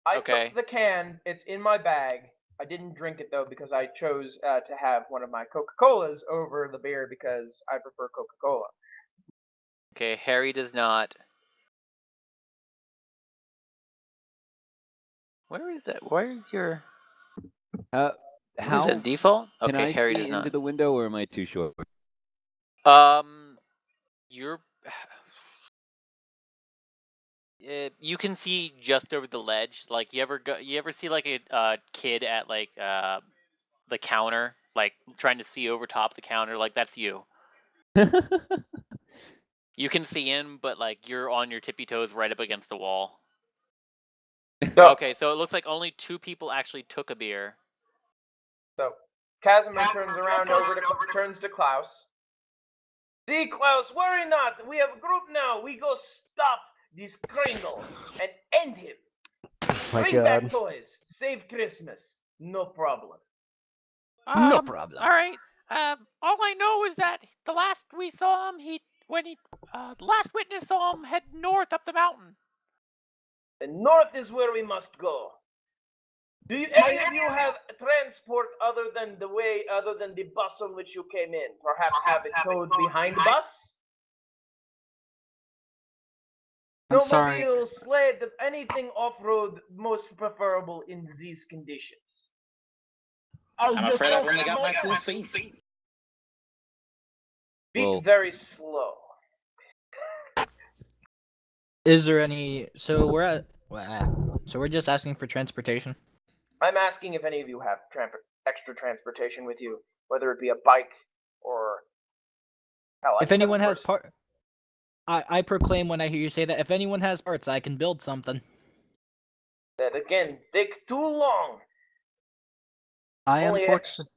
I Okay. took the can. It's in my bag. I didn't drink it though because I chose to have one of my Coca-Colas over the beer because I prefer Coca-Cola. Okay, Harry does not. Where is it? Where is your... How Is it default? can Okay, I Harry see does into not. the window, or am I too short? You're... you can see just over the ledge. Like, you ever see like a kid at like the counter, like trying to see over top the counter? Like, that's you. You can see in, but like you're on your tippy toes right up against the wall. So, Okay, so it looks like only 2 people actually took a beer. So Casimir turns around turns to Klaus. See, Klaus, worry not. We have a group now. We go stop this Kringle and end him. Bring back toys. Save Christmas. No problem. No problem. All right. All I know is that the last we saw him, the last witness saw him head north up the mountain. The north is where we must go. Do any of you have transport other than the bus on which you came in? Perhaps have it towed behind the bus? I'm sorry. Snowmobile, sled, anything off-road, most preferable in these conditions. I'm afraid I've only got my 2 feet. Be Whoa. very slow. Is there any? So we're just asking for transportation. I'm asking if any of you have extra transportation with you, whether it be a bike or... Hell, I If just have anyone a has purse. part, I proclaim when I hear you say that. If anyone has parts, I can build something. That again, take too long. I Only- unfortunately.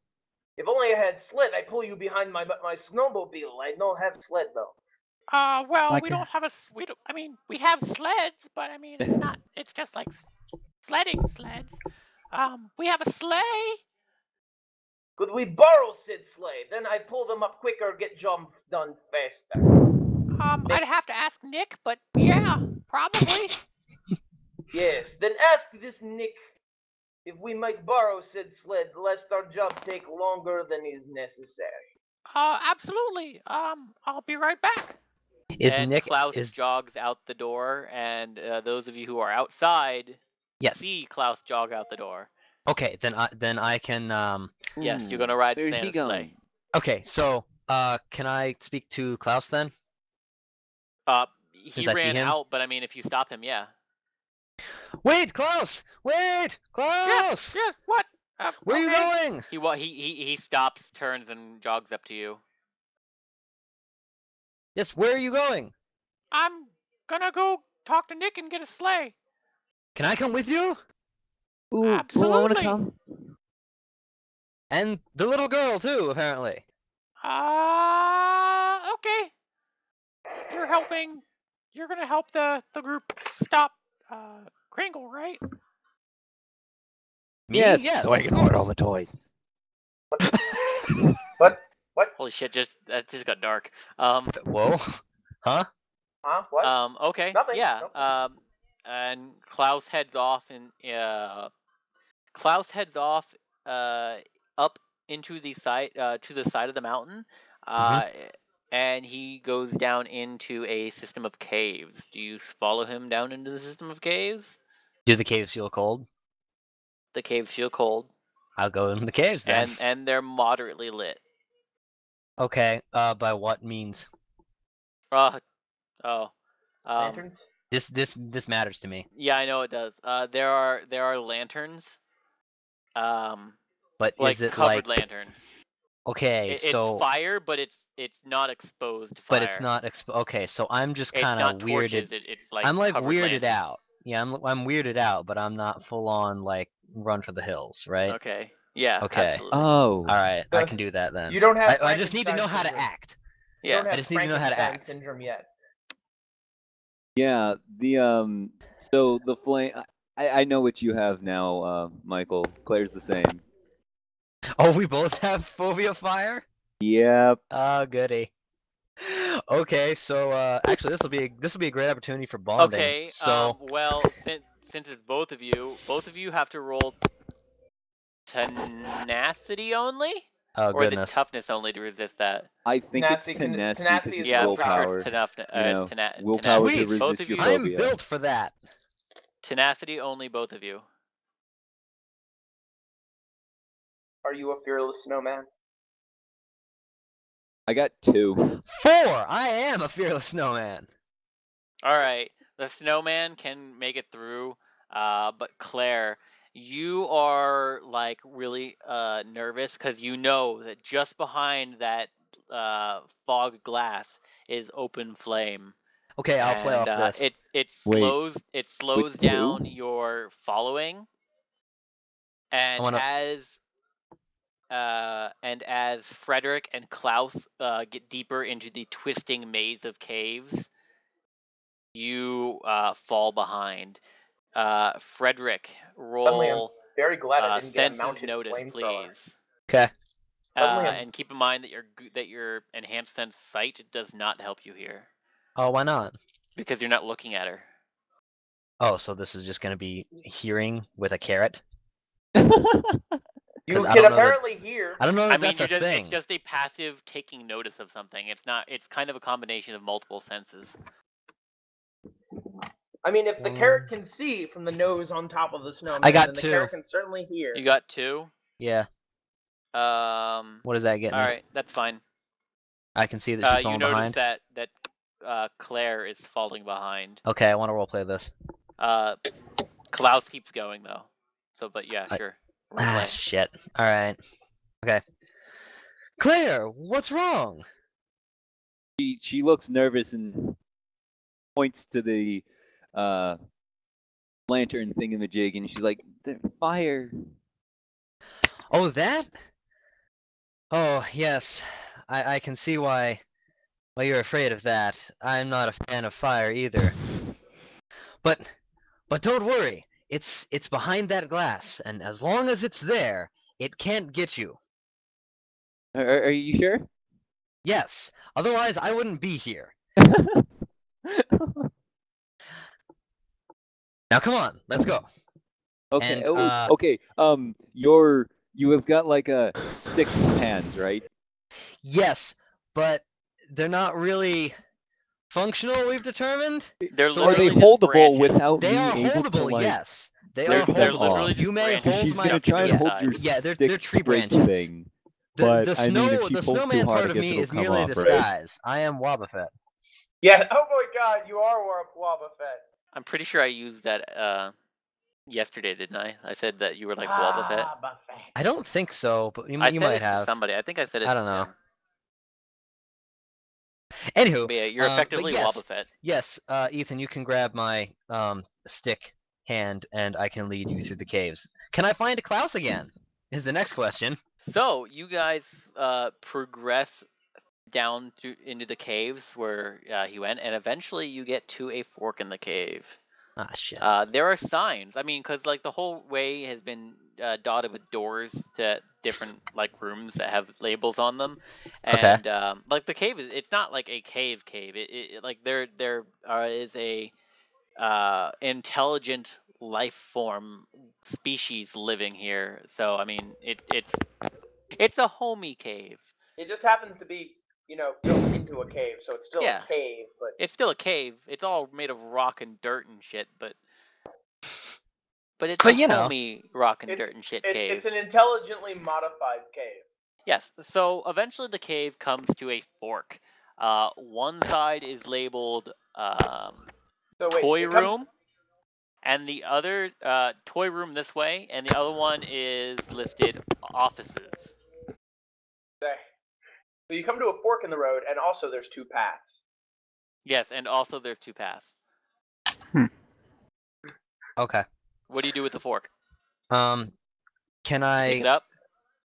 If only I had sled, I'd pull you behind my snowmobile. I don't have sled though. Well, I we can- don't have I mean, we have sleds, but I mean, it's just like sledding sleds. We have a sleigh. Could we borrow said sleigh? Then I pull them up quicker, get job done faster. I'd have to ask Nick, but yeah, probably. Yes, then ask this Nick if we might borrow said sled, lest our job take longer than is necessary. Absolutely. I'll be right back. Is And Nick Klaus is jogs out the door, and those of you who are outside yes. see Klaus jog out the door. Okay, then I can Yes, you're gonna ride Where's he Santa's going? sleigh. Okay, so can I speak to Klaus then? He Since I see ran him? out, but I mean, if you stop him, yeah. Wait, Klaus! Wait! Klaus! Yeah. What? Where are you going? He stops, turns, and jogs up to you. Yes, where are you going? I'm gonna go talk to Nick and get a sleigh. Can I come with you? Ooh, I want to Absolutely. come. And the little girl too, apparently. Okay. You're gonna help the group stop Kringle, right? Me? Yes, Yes, so I of can order all course. the toys. What? Holy shit! That just got dark. Whoa. Huh? Huh? What? Okay. Nothing, Yeah. nothing. And Klaus heads off up into the side to the side of the mountain. And he goes down into a system of caves. Do you follow him down into the system of caves? Do the caves feel cold? The caves feel cold, I'll go in the caves then. and they're moderately lit. Okay, by what means? Um, Lanterns? This matters to me. yeah, I know it does. There are lanterns. But Like is it covered like lanterns. okay, so It's fire, but it's not exposed fire. but it's not okay, so I'm just It's kind not of torches. weirded. It's like I'm like covered weirded lanterns. out. Yeah, I'm weirded out, but I'm not full on like run for the hills, right? Okay. Yeah. Okay. Absolutely. Oh. All right, I So, can do that then. You don't have. I just need to know how to Frankenstein act. syndrome. You Yeah. don't have I just need to know how to Frankenstein act. syndrome yet. Yeah, so the flame. I know what you have now, Michael. Claire's the same. Oh, we both have phobia of fire? Yep. Oh, goody. Okay, so actually this will be a great opportunity for bonding. Okay. So Well, since it's both of you have to roll tenacity only, oh or is it goodness. toughness only to resist that? I think Tenacity it's can- tenacity tenacity because is it's Yeah, I'm willpower. pretty sure willpower. it's toughness. you know, It's willpower to tenacity. resist Both of your you. I'm phobia. built for that. Tenacity only, both of you. Are you a fearless snowman? I got 2. 4. I am a fearless snowman. All right, the snowman can make it through, but Claire, you are like really nervous because you know that just behind that fog glass is open flame. Okay, I'll play off And this. it Wait, slows with 2? down your following, and wanna- as Frederick and Klaus get deeper into the twisting maze of caves, you fall behind. Frederick, Suddenly, I'm roll very glad I didn't get a senses mounted notice, flamethrower. please. Okay. Suddenly I'm- And keep in mind that your enhanced sense sight does not help you here Oh, why not? because you're not looking at her. Oh, so this is just gonna be hearing with a carrot? You 'Cause I can don't know that- apparently hear. I don't know I if mean, that's a thing. it's just a passive taking notice of something. It's not. It's kind of a combination of multiple senses. I mean, if the carrot can see from the nose on top of the snowman, I got then the 2. carrot can certainly hear. You got 2. Yeah. All What does that get me? right, that's fine. I can see that she's You falling notice behind. that Claire is falling behind. Okay, I want to roleplay this. Klaus keeps going though. So, but yeah, sure. Ah, Roleplay. shit. All right. Okay. Claire, what's wrong? She looks nervous and points to the lantern thingamajig, and she's like, "The fire." Oh, that? Oh, yes. I can see why you're afraid of that. I'm not a fan of fire either. But don't worry. It's behind that glass, and as long as it's there, it can't get you. Are you sure? Yes. Otherwise, I wouldn't be here. Now come on, let's go. Okay. And, Okay. You have got like a stick hands, right? Yes, but they're not really functional. We've determined. They're So Are they literally just holdable branches. without They me are able to holdable. like Yes, they They're- are they're holdable. literally just You may branches hold she's my. gonna stuck try and into hold the your side. Yeah, they're stick tree break branches. thing. The But the I snow mean, if she the pulls too snowman hard, part I of guess me it'll is come merely a off, right? disguise. I am Wobbuffet. Yeah. Oh my God, you are Wobbuffet. I'm pretty sure I used that yesterday, didn't I? I said that you were like Wobbuffet. Buffet. I don't think so, but you I said might it to have. somebody. I think I said it I to don't know. Tim. Anywho, But yeah, you're effectively yes. Wobbuffet. Yes, Ethan, you can grab my stick hand, and I can lead you through the caves. Can I find Klaus again? Is the next question. So you guys progress down into the caves where he went, and eventually you get to a fork in the cave. Ah, shit. There are signs. I mean, because like the whole way has been dotted with doors to different like rooms that have labels on them, Okay. and like the cave it's not like a cave. It like there is a intelligent life form species living here. So I mean, it's a homey cave. It just happens to be, built into a cave, so it's still Yeah. a cave, but It's still a cave. It's all made of rock and dirt and shit, but it's But, a you know. homey rock and It's- dirt and shit it's, cave. it's an intelligently modified cave. Yes. So eventually the cave comes to a fork. One side is labeled So wait, toy it comes- room, and the other toy room this way, and the other one is listed offices. There. So you come to a fork in the road, and also there's two paths. Yes, and also there's two paths. Okay. What do you do with the fork? Can Pick I? it up?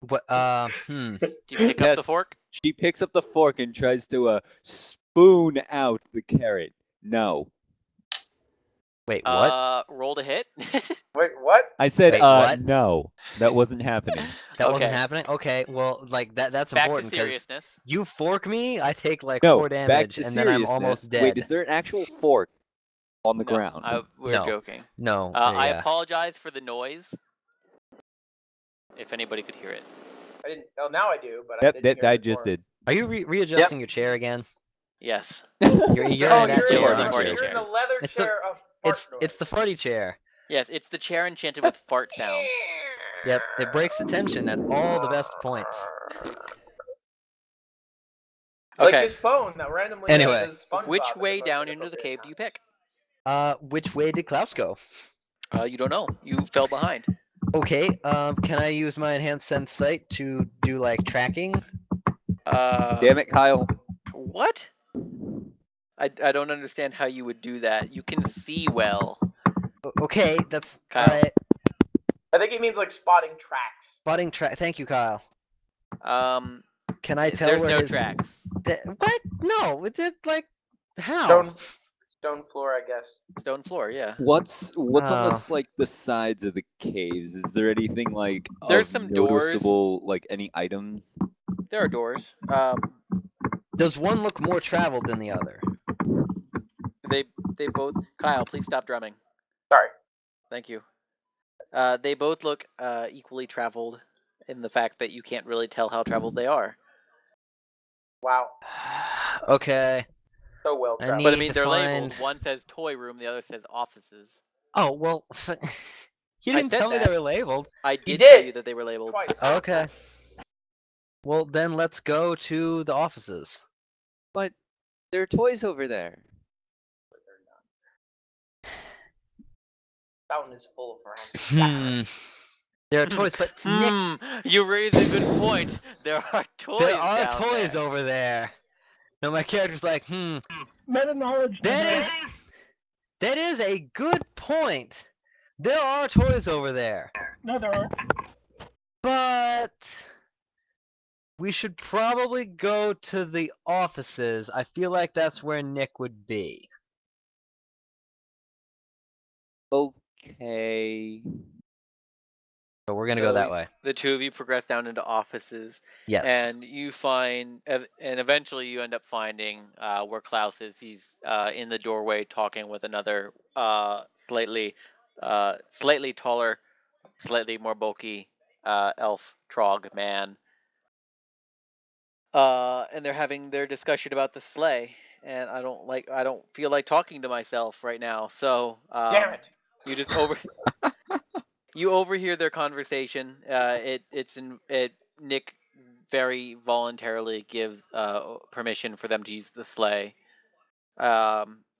What? Do you pick up the Yes. fork? She picks up the fork and tries to spoon out the carrot. No. Wait, what? Roll to hit. Wait, what? I said Wait, what? no. That wasn't happening. That wasn't Okay. happening. Okay, well, like that's Back to important because seriousness. you fork me, I take like No, 4 back damage, to and then I'm seriousness. almost dead. Wait, is there an actual fork on the No, ground? we're No. joking. No. I yeah. apologize for the noise. If anybody could hear it. I didn't. Oh, now I do, but I Yep, didn't that hear I it just before. did. Are you readjusting your chair again? Yes. You're Oh, in you're, that It's chair. the aren't farty you? you're chair. in the leather It's the- chair of fart It's the farty chair. Yes, it's the chair enchanted with fart sound. Yep, it breaks the tension at all the best points. Like Okay. this phone that randomly Anyway, says SpongeBob Which at the way most down into the inappropriate cave do you time. pick? Which way did Klaus go? You don't know. You fell behind. Okay, can I use my enhanced sense sight to do like tracking? Damn it, Kyle. What? I don't understand how you would do that. You can see well. Okay, that's Kyle. alright. I think he means like spotting tracks. Spotting track. Thank you, Kyle. Can I tell There's where no his... tracks. What? No, it did like how? Stone floor, I guess. Stone floor, yeah. What's on Oh. the sides of the caves? Is there anything like There's of some doors. noticeable, like any items? There are doors. Does one look more traveled than the other? They both. Kyle, please stop drumming. Sorry. Thank you. They both look equally traveled in the fact that you can't really tell how traveled they are. Wow. Okay. So well I traveled. But I Need mean, to they're labeled. find- One says toy room, the other says offices. Oh well. You I didn't said tell me that. they were labeled. I He did tell did. you that they were labeled. Twice. Okay. Well then, let's go to the offices. But there are toys over there. That one is full of random. There are toys, but Nick, You raise a good point. There are toys. there are down toys there. over there. No, my character's like, Meta knowledge. that is a good point. There are toys over there, No, there aren't. but we should probably go to the offices. I feel like that's where Nick would be. Okay. So we're gonna go that way. The two of you progress down into offices, Yes. and you find, and eventually you end up finding where Klaus is. He's in the doorway talking with another slightly taller, slightly more bulky elf trog man. And they're having their discussion about the sleigh, and I don't feel like talking to myself right now. So Damn it! you just you overhear their conversation. Nick very voluntarily gives permission for them to use the sleigh.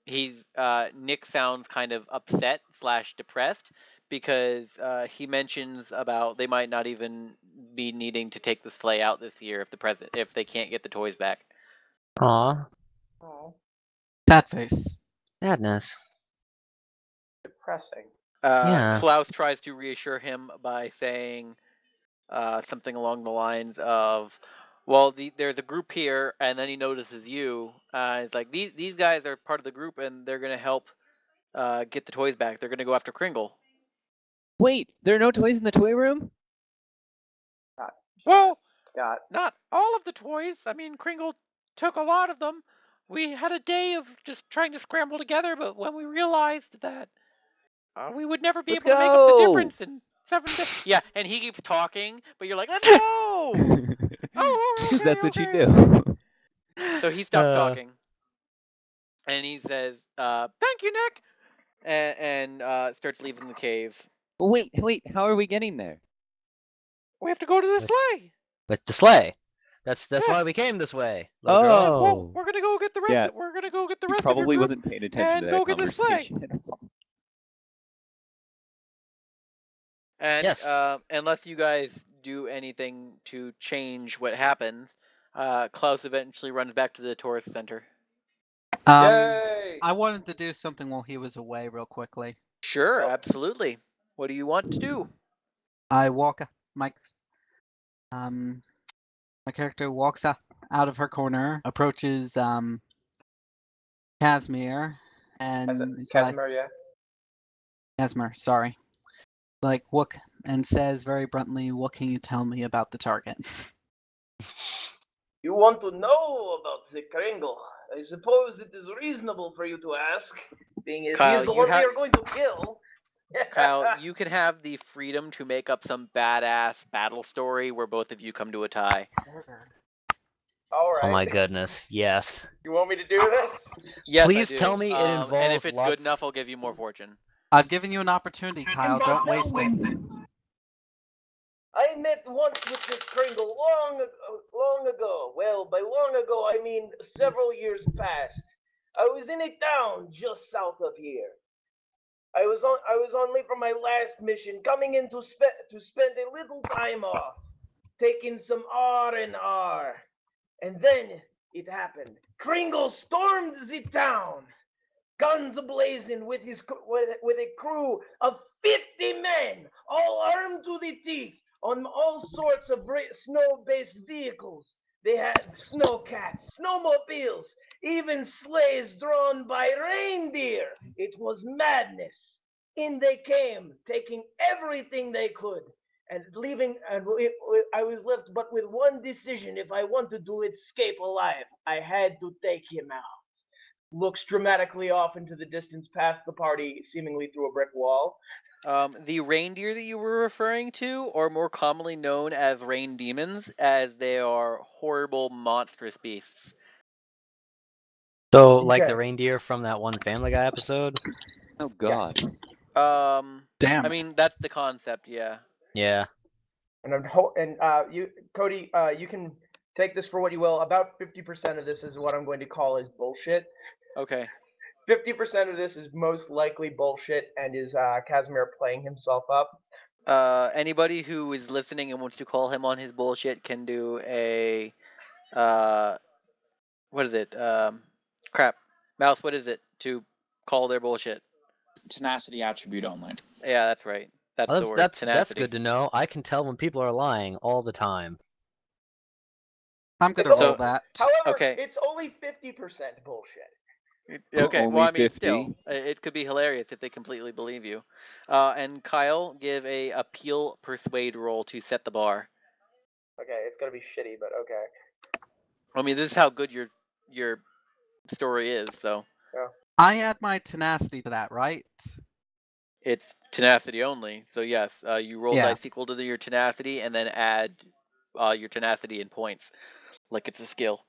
Nick sounds kind of upset / depressed because he mentions about they might not even be needing to take the sleigh out this year if they can't get the toys back. Aw. Oh, Sad face. Sadness. depressing. Yeah. Klaus tries to reassure him by saying something along the lines of, well, there's a group here, and then he notices you. It's like, these guys are part of the group, and they're going to help get the toys back. They're going to go after Kringle. Wait, there are no toys in the toy room? Well, Got not all of the toys. I mean, Kringle took a lot of them. We had a day of just trying to scramble together, but when we realized that we would never be Let's able to make up the go! difference in 7 days. Yeah, and he keeps talking, but you're like, let's go! Because that's what you okay. do. So he stops talking, and he says, thank you, Nick, and starts leaving the cave. Wait, how are we getting there? We have to go to the sleigh. With the sleigh. That's Yes. why we came this way. little girl. Oh. Well, we're gonna go get the rest. Yeah. We're gonna go get the He rest of your probably group wasn't paying attention and to that go get the sleigh. conversation at all. And Yes. unless you guys do anything to change what happens, Klaus eventually runs back to the tourist center. Yay! I wanted to do something while he was away real quickly. Sure, Oh. absolutely. What do you want to do? I walk my character walks out of her corner, approaches Casimir, and it's like, Casimir, yeah. Casimir, sorry. Like, what, and says very bluntly, what can you tell me about the target? You want to know about the Kringle? I suppose it is reasonable for you to ask, being as Kyle, he is the you one have- we are going to kill. Kyle, you can have the freedom to make up some badass battle story where both of you come to a tie. All right. Oh my goodness. Yes. You want me to do this? Yes, I Please do. tell me it and involves if it's lots- good enough, I'll give you more fortune. I've given you an opportunity, Kyle. Don't waste it. I met once with this Kringle long ago. Well, by long ago, I mean several years past. I was in a town just south of here. I was only from my last mission, coming in to spend a little time off, taking some R&R. And then it happened. Kringle stormed the town, guns ablazing with a crew of 50 men, all armed to the teeth, on all sorts of snow-based vehicles. They had snowcats, snowmobiles, even sleighs drawn by reindeer. It was madness. In they came, taking everything they could, and leaving. And I was left but with one decision: if I wanted to escape alive, I had to take him out. Looks dramatically off into the distance past the party, seemingly through a brick wall. The reindeer that you were referring to are more commonly known as rain demons, as they are horrible, monstrous beasts. So, like Okay. the reindeer from that one Family Guy episode? Oh god. Damn. I mean, that's the concept, yeah. Yeah. And you, Cody, you can take this for what you will. About 50% of this is what I'm going to call is bullshit. Okay. 50% of this is most likely bullshit and is Casimir playing himself up. Anybody who is listening and wants to call him on his bullshit can do a, what is it? Crap. Mouse, what is it to call their bullshit? Tenacity attribute only. Yeah, that's right. That's Well, the word. that's Tenacity. good to know. I can tell when people are lying all the time. I'm gonna It's roll also- that. However, Okay. it's only 50% bullshit. Okay, Only well, I mean, 50. still, it could be hilarious if they completely believe you. And Kyle, give a appeal persuade roll to set the bar. Okay, it's gonna be shitty, but okay. I mean, this is how good your story is, so I add my tenacity to that, right? it's tenacity only. So yes, you roll Yeah. dice equal to your tenacity, and then add your tenacity in points, like it's a skill.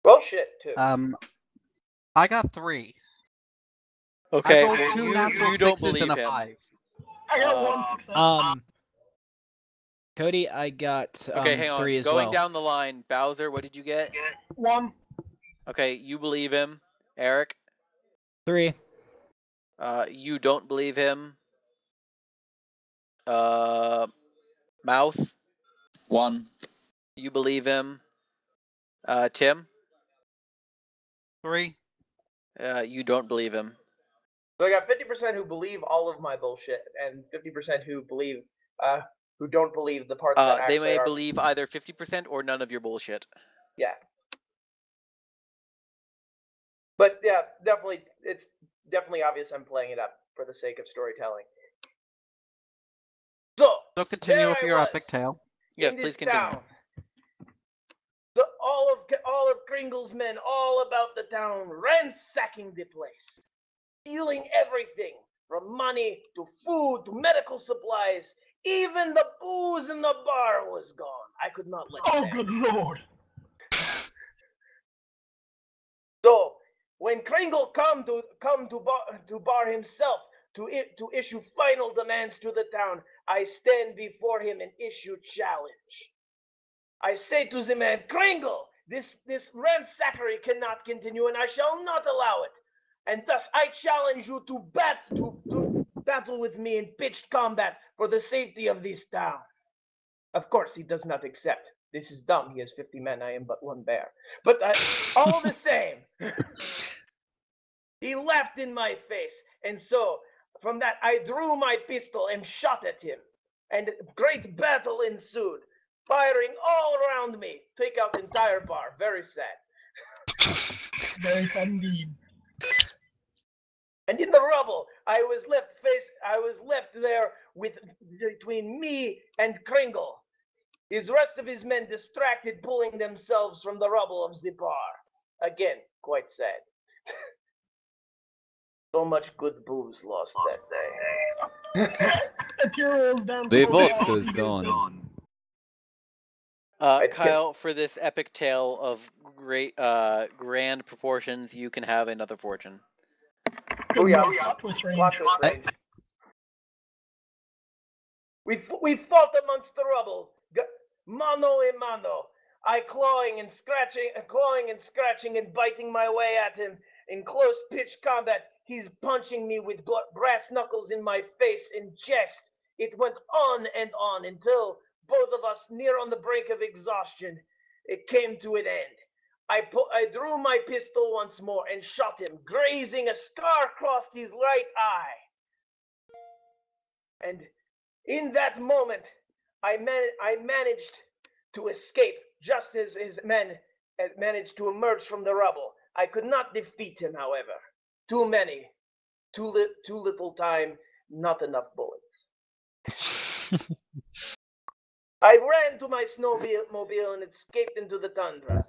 Well, shit too. I got 3. Okay, I rolled well, 2 natural you don't sixes believe and a him. 5. I got one success. Cody, I got Okay, hang on. 3 as Going well. down the line, Bowser, what did you get? 1. Okay, you believe him. Eric, 3. you don't believe him. Mouse, 1. you believe him. Tim, 3. you don't believe him. So I got 50% who believe all of my bullshit, and 50% who believe, who don't believe the parts that actually They may are. believe either 50% or none of your bullshit. Yeah. But yeah, definitely, it's definitely obvious I'm playing it up for the sake of storytelling. So continue there with I your was, epic tale. Yes, in this please continue. town. So all of Kringle's men, all about the town, ransacking the place, stealing everything from money to food to medical supplies. Even the booze in the bar was gone. I could not let it Oh, stand. good lord. So when Kringle come to bar himself to issue final demands to the town, I stand before him and issue challenge. I say to the man, Kringle, this ransackery cannot continue, and I shall not allow it. And thus I challenge you to battle with me in pitched combat for the safety of this town. Of course, he does not accept. This is dumb. He has 50 men. I am but one bear. But all the same, he laughed in my face. And so, from that, I drew my pistol and shot at him. And a great battle ensued, firing all around me. Take out the entire bar. Very sad. Very sad indeed. And in the rubble, I was left there between me and Kringle. His rest of his men distracted, pulling themselves from the rubble of the bar. Again, quite sad. So much good booze lost that day. A tear rolls down. The Cole's vodka eyes. is gone. Kyle, for this epic tale of great, grand proportions, you can have another fortune. Good Oh, yeah. lord, plot twist range. Plot twist range. We fought amongst the rubble, mano a mano. I clawing and scratching and biting my way at him in close pitch combat. He's punching me with brass knuckles in my face and chest. It went on and on until both of us near on the brink of exhaustion. It came to an end. I drew my pistol once more and shot him, grazing a scar across his right eye. And in that moment, I managed to escape just as his men had managed to emerge from the rubble. I could not defeat him, however. Too many, too little time, not enough bullets. I ran to my snowmobile and escaped into the tundra,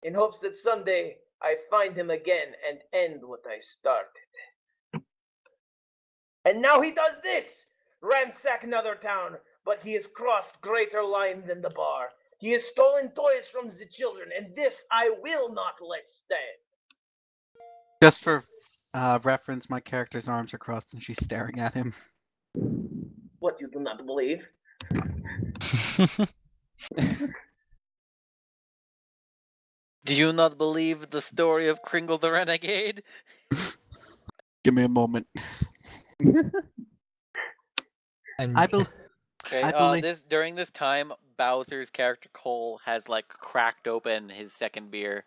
in hopes that someday I find him again and end what I started. And now he does this! Ransack another town, but he has crossed greater line than the bar. He has stolen toys from the children, and this I will not let stand. Just for reference, my character's arms are crossed and she's staring at him. What, you do not believe? Do you not believe the story of Kringle the Renegade? Give me a moment. I believe. Okay, during this time, Bowser's character Cole has like cracked open his second beer.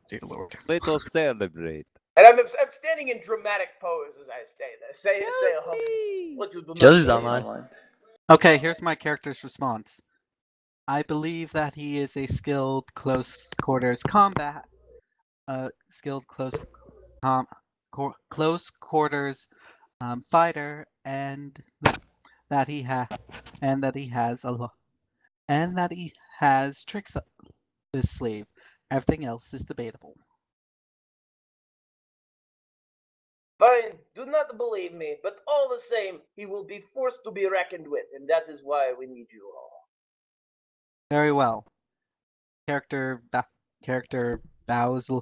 Dear Lord. Let us celebrate. And I'm standing in dramatic pose as I say what you do not Josie's believe. online. Okay, here's my character's response. I believe that he is a skilled close quarters combat, skilled close quarters fighter, and that he has tricks up his sleeve. Everything else is debatable. Fine, do not believe me, but all the same, he will be forced to be reckoned with, and that is why we need you all. Very well. Character bows a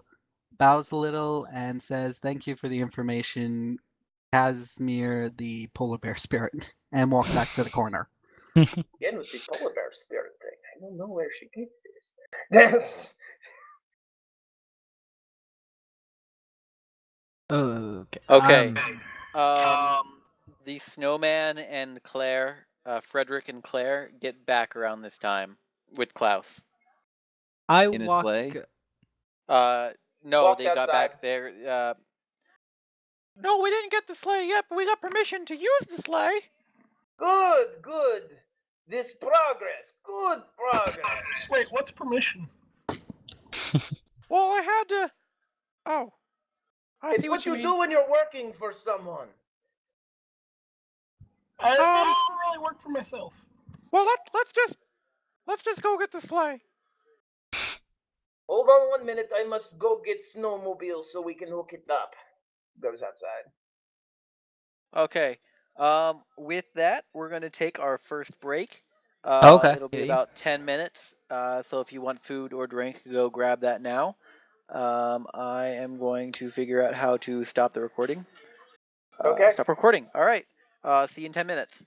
little and says, "Thank you for the information, Casimir, the polar bear spirit," and walks back to the corner. Again with the polar bear spirit thing. I don't know where she gets this. Okay. Okay. The snowman and Claire, Frederick and Claire, get back around this time with Klaus. I In a walk. sleigh? No, Walks they got outside. back there. No, we didn't get the sleigh yet, but we got permission to use the sleigh. Good. This progress. Good progress. Wait, what's permission? Well, I had to. Oh, I It's see what you you mean. do when you're working for someone. I don't really work for myself. Well, let's just go get the sleigh. Hold on 1 minute. I must go get snowmobile so we can hook it up. Goes outside. Okay. With that, we're gonna take our first break. Okay. It'll be about 10 minutes. So if you want food or drink, go grab that now. I am going to figure out how to stop the recording. Okay. Stop recording. All right. See you in 10 minutes.